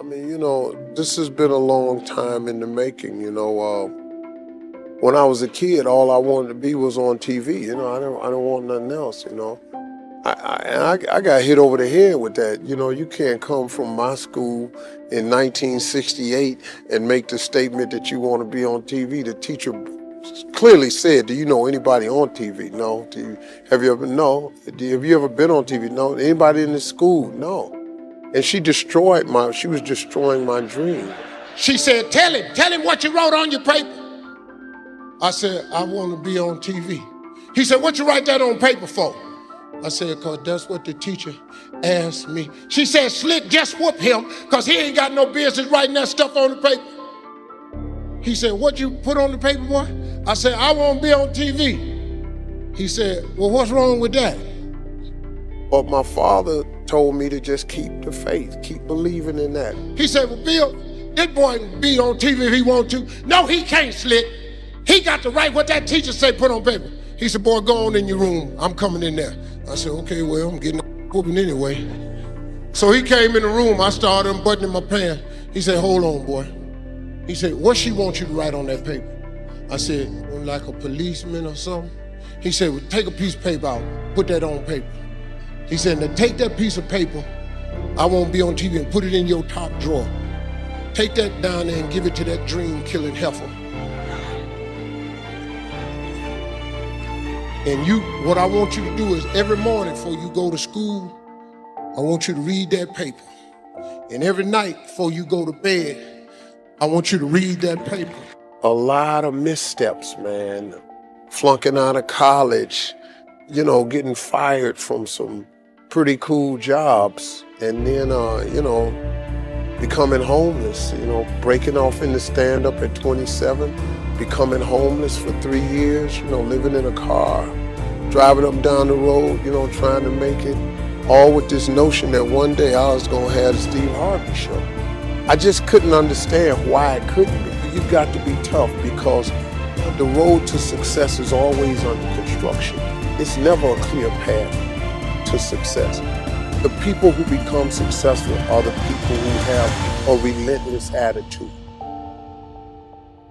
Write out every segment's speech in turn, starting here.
mean, this has been a long time in the making. When I was a kid, all I wanted to be was on TV. I don't want nothing else. I got hit over the head with that. You can't come from my school in 1968 and make the statement that you want to be on TV. The teacher clearly said, "Do you know anybody on TV?" No. Have you ever? No. Have you ever been on TV? No. Anybody in the school? No. And she was destroying my dream. She said, tell him what you wrote on your paper. I said, I want to be on TV. He said, what you write that on paper for? I said, because that's what the teacher asked me. She said, Slick, just whoop him, because he ain't got no business writing that stuff on the paper. He said, what you put on the paper, boy? I said, I want to be on TV. He said, well, what's wrong with that? But my father told me to just keep the faith, keep believing in that. He said, well, Bill, this boy can be on TV if he want to. No, he can't, Slick. He got to write what that teacher say put on paper. He said, boy, go on in your room. I'm coming in there. I said, okay, well, I'm getting a whooping anyway. So he came in the room. I started unbuttoning my pants. He said, hold on, boy. He said, what she wants you to write on that paper? I said, like a policeman or something? He said, well, take a piece of paper out, put that on paper. He said, now take that piece of paper, I won't be on TV, and put it in your top drawer. Take that down there and give it to that dream-killing heifer. And what I want you to do is every morning before you go to school, I want you to read that paper. And every night before you go to bed, I want you to read that paper. A lot of missteps, man. Flunking out of college, getting fired from some pretty cool jobs, and then, becoming homeless, breaking off into stand-up at 27, becoming homeless for 3 years, living in a car, driving up and down the road, trying to make it, all with this notion that one day I was gonna have the Steve Harvey show. I just couldn't understand why it couldn't be. You got to be tough, because the road to success is always under construction. It's never a clear path to success. The people who become successful are the people who have a relentless attitude.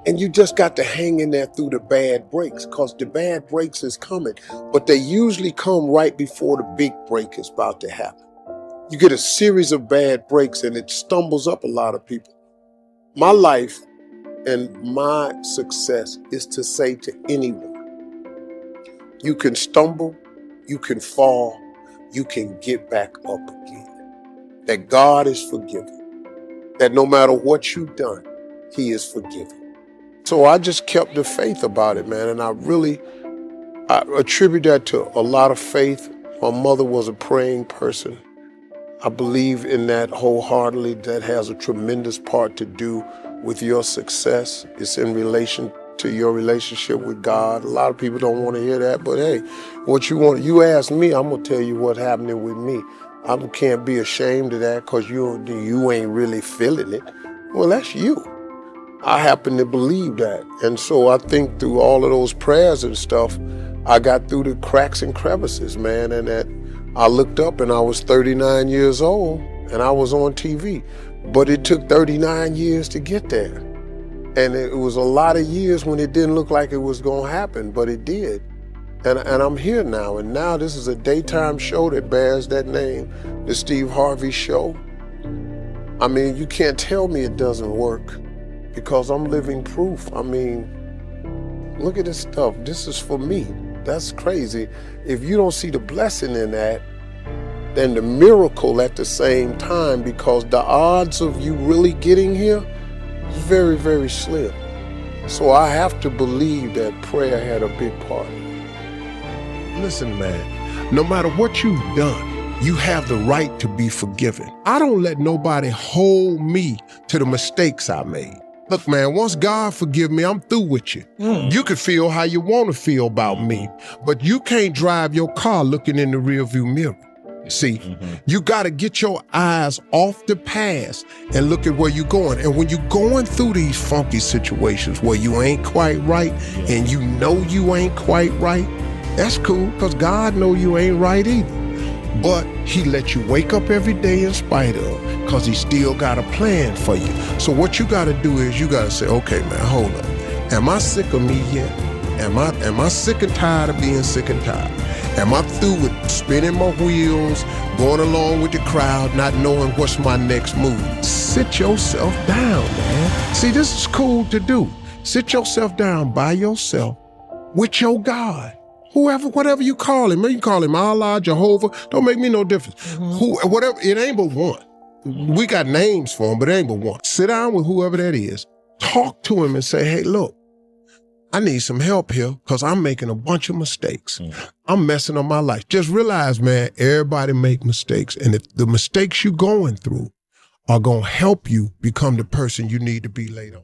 And you just got to hang in there through the bad breaks, because the bad breaks is coming, but they usually come right before the big break is about to happen. You get a series of bad breaks and it stumbles up a lot of people. My life and my success is to say to anyone, you can stumble, you can fall, you can get back up again. That God is forgiving. That no matter what you've done, He is forgiving. So I just kept the faith about it, man. And I attribute that to a lot of faith. My mother was a praying person. I believe in that wholeheartedly. That has a tremendous part to do with your success. It's in relation to your relationship with God. A lot of people don't want to hear that, but hey, what you want, you ask me, I'm gonna tell you what's happening with me. I can't be ashamed of that, because you ain't really feeling it. Well, that's you. I happen to believe that. And so I think through all of those prayers and stuff, I got through the cracks and crevices, man, and that I looked up and I was 39 years old and I was on TV. But it took 39 years to get there. And it was a lot of years when it didn't look like it was gonna happen, but it did. And I'm here now, and now this is a daytime show that bears that name, the Steve Harvey Show. I mean, you can't tell me it doesn't work, because I'm living proof. I mean, look at this stuff. This is for me. That's crazy. If you don't see the blessing in that, then the miracle at the same time, because the odds of you really getting here is very, very slim. So I have to believe that prayer had a big part. Listen, man, no matter what you've done, you have the right to be forgiven. I don't let nobody hold me to the mistakes I made. Look, man, once God forgive me, I'm through with you. You can feel how you want to feel about me, but you can't drive your car looking in the rearview mirror. See, you got to get your eyes off the past and look at where you're going. And when you're going through these funky situations where you ain't quite right and you know you ain't quite right, that's cool, because God know you ain't right either. But he let you wake up every day in spite of, because he still got a plan for you. So what you got to do is you got to say, okay, man, hold up. Am I sick of me yet? Am I sick and tired of being sick and tired? Am I through with spinning my wheels, going along with the crowd, not knowing what's my next move? Sit yourself down, man. See, this is cool to do. Sit yourself down by yourself with your God. Whoever, whatever you call him. You call him Allah, Jehovah, don't make me no difference. Whatever, it ain't but one. We got names for him, but it ain't but one. Sit down with whoever that is. Talk to him and say, hey, look, I need some help here because I'm making a bunch of mistakes. I'm messing up my life. Just realize, man, everybody make mistakes. And if the mistakes you're going through are going to help you become the person you need to be later on.